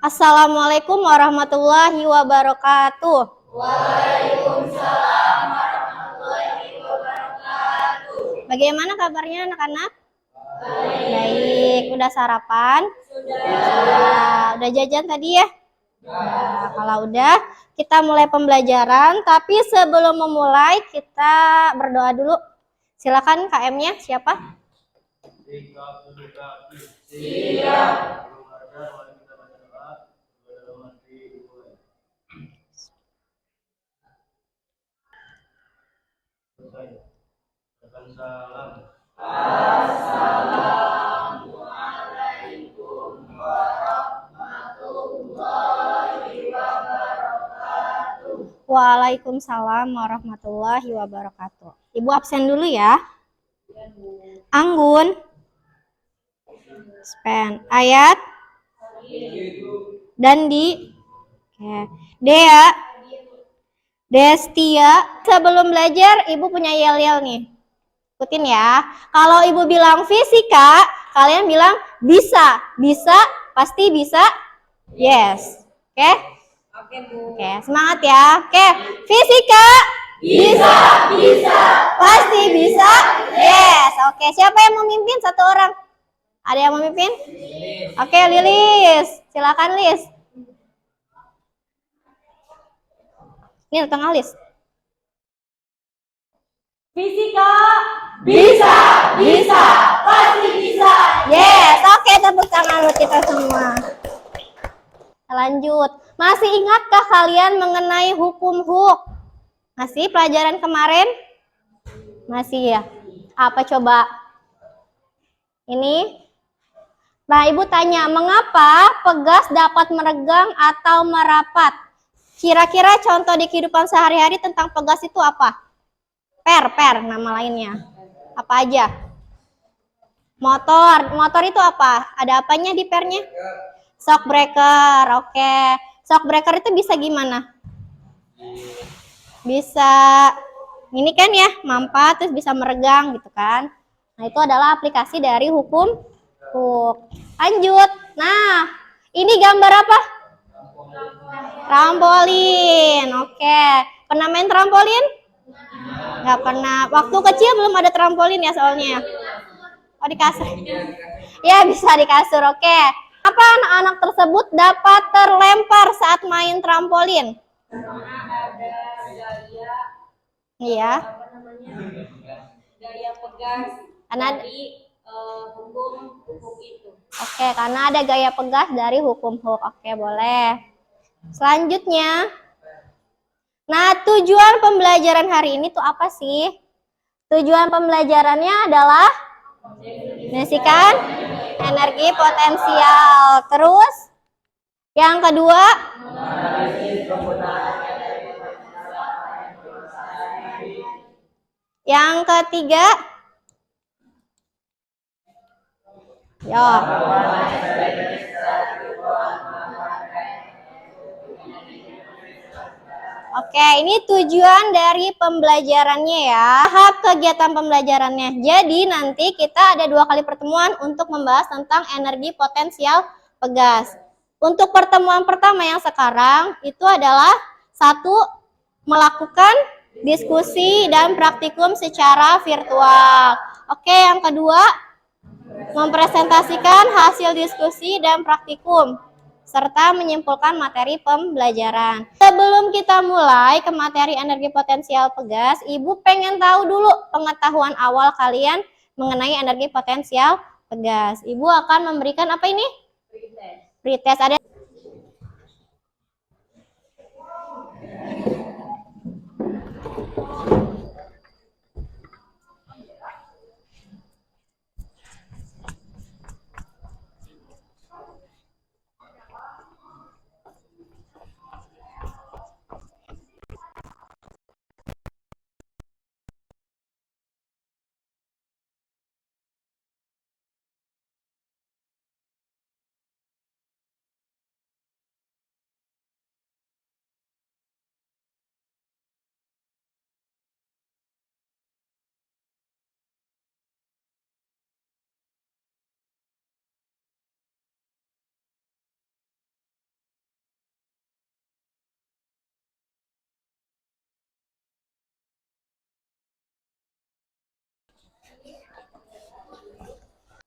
Assalamualaikum warahmatullahi wabarakatuh. Waalaikumsalam warahmatullahi wabarakatuh. Bagaimana kabarnya anak-anak? Baik. Udah sarapan? Sudah. Udah jajan tadi ya? Nah, kalau udah, kita mulai pembelajaran. Tapi sebelum memulai, kita berdoa dulu. Silakan KM-nya siapa? Siap. Assalamualaikum warahmatullahi wabarakatuh. Waalaikumsalam warahmatullahi wabarakatuh. Ibu absen dulu ya. Anggun. Spen. Ayat. Dandi. Oke. Dea. Destia. Sebelum belajar, ibu punya yel-yel nih. Ikutin ya. Kalau ibu bilang fisika, kalian bilang bisa. Bisa, pasti bisa. Yes. Oke? Oke, Bu. Oke, semangat ya. Oke, fisika. Bisa. Pasti bisa. Yes. Oke, siapa yang memimpin? Satu orang. Ada yang memimpin? Oke, Lilis. Silakan, Lis. Ini di tengah, Lis. Fisika. Bisa. Pasti bisa. Yes. Oke, tepuk tangan buat kita semua. Lanjut. Masih ingatkah kalian mengenai hukum huk? Masih pelajaran kemarin? Masih ya? Apa coba? Ini? Nah, ibu tanya, mengapa pegas dapat meregang atau merapat? Kira-kira contoh di kehidupan sehari-hari tentang pegas itu apa? Per, nama lainnya. Apa aja? Motor itu apa? Ada apanya di pernya? Shock breaker, oke. Shock breaker itu bisa gimana? Bisa, ini kan ya, mampat, terus bisa meregang gitu kan. Nah, itu adalah aplikasi dari hukum huk. Lanjut. Nah, ini gambar apa? Trampolin, oke. Pernah main trampolin? Nggak pernah. Waktu kecil belum ada trampolin ya soalnya. Oh, di kasur. Ya, bisa di kasur, oke. Apa anak-anak tersebut dapat terlempar saat main trampolin? Karena ada gaya Iya. gaya pegas dari hukum itu. Oke, karena ada gaya pegas dari hukum huk. Oke, boleh. Selanjutnya. Nah, tujuan pembelajaran hari ini tuh apa sih? Tujuan pembelajarannya adalah definisikan energi potensial. Terus yang kedua, yang ketiga, yo. Oke, ini tujuan dari pembelajarannya ya. Tahap kegiatan pembelajarannya. Jadi nanti kita ada 2 kali pertemuan untuk membahas tentang energi potensial pegas. Untuk pertemuan pertama yang sekarang itu adalah 1. Melakukan diskusi dan praktikum secara virtual. Oke, yang kedua, mempresentasikan hasil diskusi dan praktikum serta menyimpulkan materi pembelajaran. Sebelum kita mulai ke materi energi potensial pegas, Ibu pengen tahu dulu pengetahuan awal kalian mengenai energi potensial pegas. Ibu akan memberikan apa ini? Pretest. Ada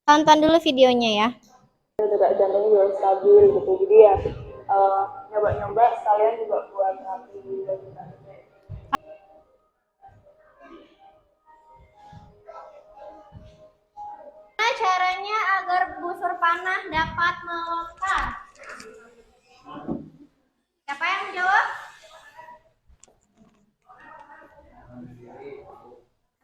Tonton dulu videonya ya. Detak jantungnya juga stabil gitu, jadi ya nyoba-nyoba sekalian juga buat hati bagi tadi. Gimana caranya agar busur panah dapat melontar? Siapa yang menjawab?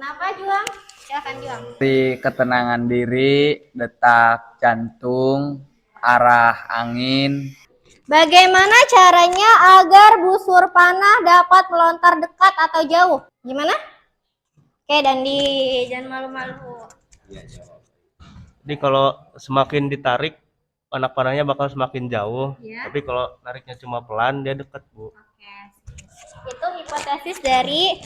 Kenapa Juang? Silakan Juang. Seperti ketenangan diri, detak jantung, arah angin. Bagaimana caranya agar busur panah dapat melontar dekat atau jauh? Gimana? Oke, Dandi, jangan malu-malu. Jadi kalau semakin ditarik, anak panahnya bakal semakin jauh. Ya. Tapi kalau nariknya cuma pelan, dia dekat, Bu. Oke. Itu hipotesis dari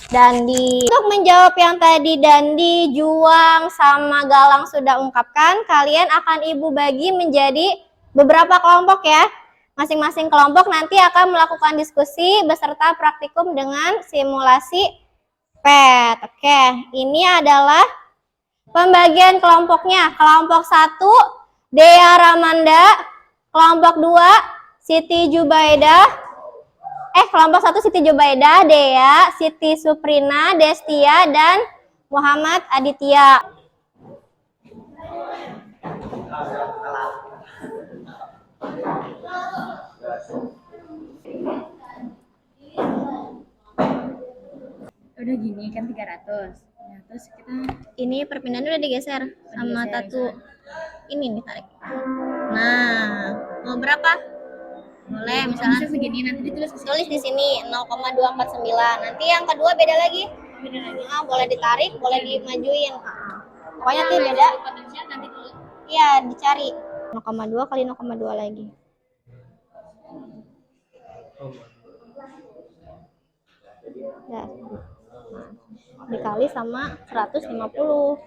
Dandi. Untuk menjawab yang tadi Dandi, Juang, sama Galang sudah ungkapkan, kalian akan Ibu bagi menjadi beberapa kelompok ya. Masing-masing kelompok nanti akan melakukan diskusi beserta praktikum dengan simulasi PET. Oke, ini adalah pembagian kelompoknya. Kelompok 1, Dea Ramanda. Kelompok 2, Siti Jubaidah. Kelompok 1 Siti Jubaidah, Dea, Siti Suprina, Destia, dan Muhammad Aditya. Udah gini kan 300. Nah, terus kita Ini perpindahan udah digeser sama tatu. Ini nih tarik. Nah, mau berapa? Boleh, misalnya segini nanti ditulis ke tulis di sini 0,249. Nanti yang kedua beda lagi. Nah, boleh ditarik, boleh dimajuin. Pokoknya nanti beda. potensial nanti tulis. Iya, dicari 0,2 kali 0,2 lagi. Nah, dikali sama 150.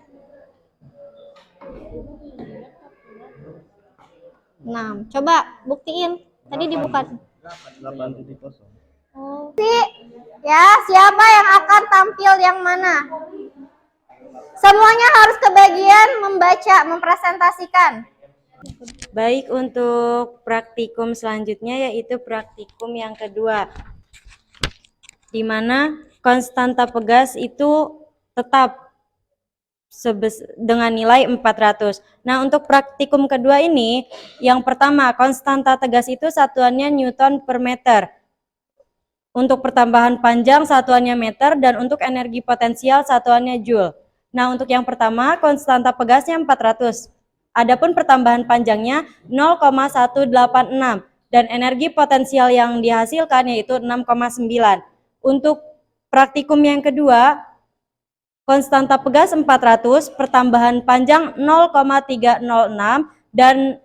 Nah, coba buktiin. Tadi dibuka. 8.0. Oh. Ya, siapa yang akan tampil yang mana? Semuanya harus kebagian membaca, mempresentasikan. Baik, untuk praktikum selanjutnya yaitu praktikum yang kedua, di mana konstanta pegas itu tetap dengan nilai 400. Nah, untuk praktikum kedua ini, yang pertama, konstanta tegas itu satuannya Newton per meter. Untuk pertambahan panjang satuannya meter, dan untuk energi potensial satuannya joule. Nah, untuk yang pertama, konstanta pegasnya 400. Adapun pertambahan panjangnya 0,186 dan energi potensial yang dihasilkan yaitu 6,9. Untuk praktikum yang kedua, konstanta pegas 400, pertambahan panjang 0,306 dan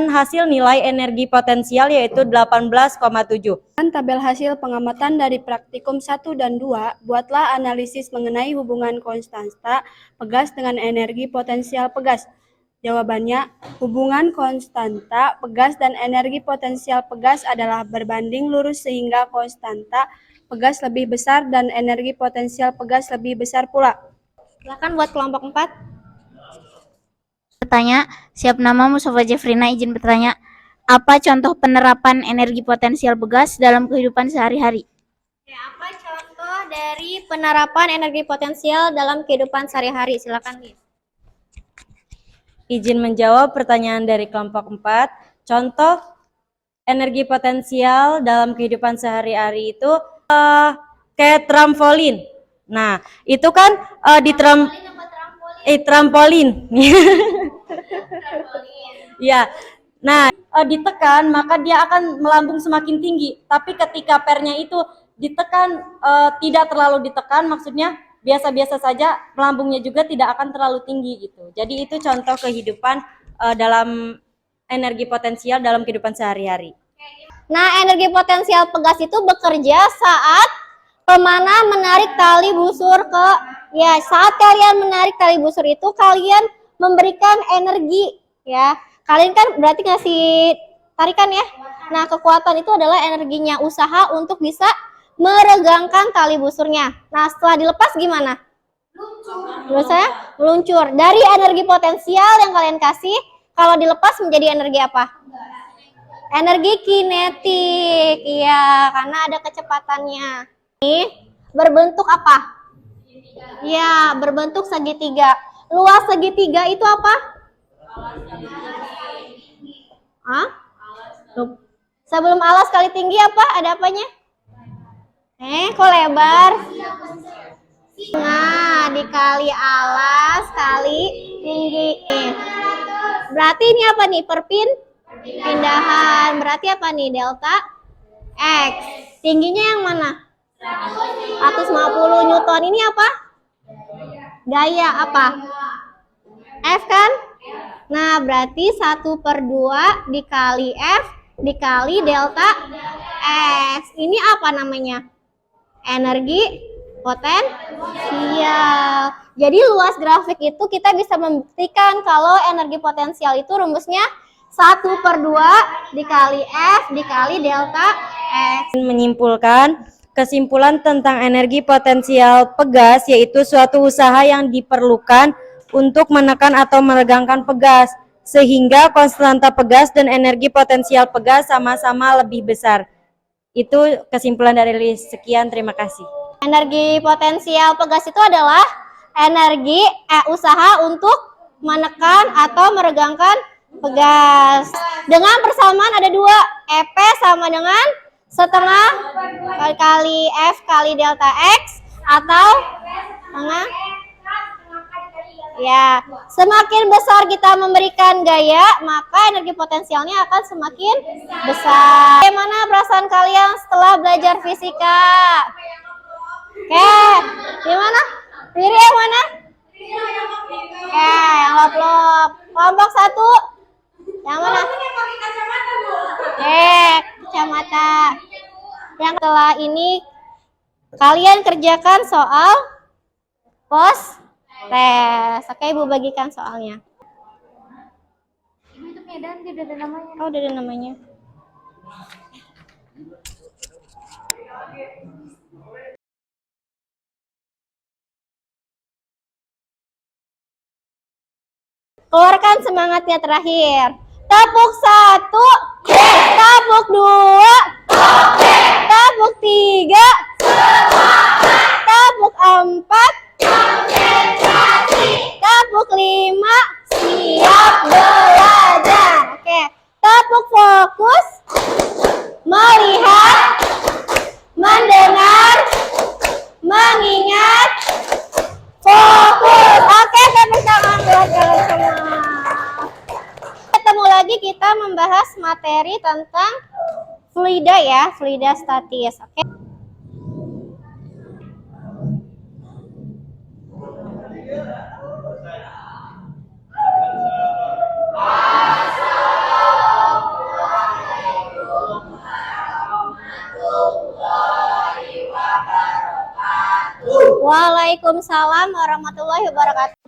hasil nilai energi potensial yaitu 18,7. Tabel hasil pengamatan dari praktikum 1 dan 2, buatlah analisis mengenai hubungan konstanta pegas dengan energi potensial pegas. Jawabannya, hubungan konstanta pegas dan energi potensial pegas adalah berbanding lurus sehingga konstanta pegas lebih besar dan energi potensial pegas lebih besar pula. Silakan buat kelompok 4. Bertanya, siap nama Mustafa Jeffrina izin bertanya, apa contoh penerapan energi potensial pegas dalam kehidupan sehari-hari? Apa contoh dari penerapan energi potensial dalam kehidupan sehari-hari? Silakan, Lis. Izin menjawab pertanyaan dari kelompok 4. Contoh energi potensial dalam kehidupan sehari-hari itu kayak trampolin. Nah, itu kan trampolin. Ya. Nah, ditekan maka dia akan melambung semakin tinggi. Tapi ketika pernya itu ditekan, tidak terlalu ditekan, maksudnya biasa-biasa saja, melambungnya juga tidak akan terlalu tinggi gitu. Jadi itu contoh kehidupan dalam energi potensial dalam kehidupan sehari-hari. Nah, energi potensial pegas itu bekerja saat pemanah menarik tali busur saat kalian menarik tali busur itu kalian memberikan energi ya. Kalian kan berarti ngasih tarikan ya. Nah, kekuatan itu adalah energinya usaha untuk bisa meregangkan tali busurnya. Nah, setelah dilepas gimana? Biasanya meluncur. Dari energi potensial yang kalian kasih, kalau dilepas menjadi energi apa? Energi kinetik. Iya, karena ada kecepatannya. Ini berbentuk apa? Ya, berbentuk segitiga. Luas segitiga itu apa? Hah? Sebelum alas kali tinggi apa? Ada apanya? Kok lebar? Nah, dikali alas kali tinggi. Berarti ini apa nih? Pindahan. Berarti apa nih? Delta X. Tingginya yang mana? 150 Newton. Ini apa? Gaya apa? F kan? Nah, berarti 1/2 dikali F dikali delta X. Ini apa namanya? Energi potensial. Jadi luas grafik itu kita bisa membuktikan kalau energi potensial itu rumusnya 1/2 dikali F dikali delta X. Menyimpulkan, kesimpulan tentang energi potensial pegas yaitu suatu usaha yang diperlukan untuk menekan atau meregangkan pegas, sehingga konstanta pegas dan energi potensial pegas sama-sama lebih besar. Itu kesimpulan dari Lis. Sekian, terima kasih. Energi potensial pegas itu adalah energi usaha untuk menekan atau meregangkan pegas. Dengan persamaan ada dua, EP sama dengan setengah kali F kali delta X atau setengah. Ya, semakin besar kita memberikan gaya, maka energi potensialnya akan semakin besar. Bagaimana perasaan kalian setelah belajar fisika? Oke, gimana? Riri yang mana? Oke, yang lop-lop. Kelompok 1. Yang mana? Kacamata. Yang setelah ini kalian kerjakan soal pos tes. Oke, Ibu bagikan soalnya. Ibu itu Medan, dia udah ada namanya. Oh, udah ada namanya. Keluarkan semangatnya terakhir. Tepuk 1, tepuk 2, tepuk 3, tepuk 4, tepuk 5, siap belajar. Oke, tepuk fokus, melihat, mendengar, mengingat, fokus. Oke, tepuk tangan buat kalian semua. Ketemu lagi kita membahas materi tentang fluida ya, fluida statis. Oke. Waalaikumsalam warahmatullahi wabarakatuh.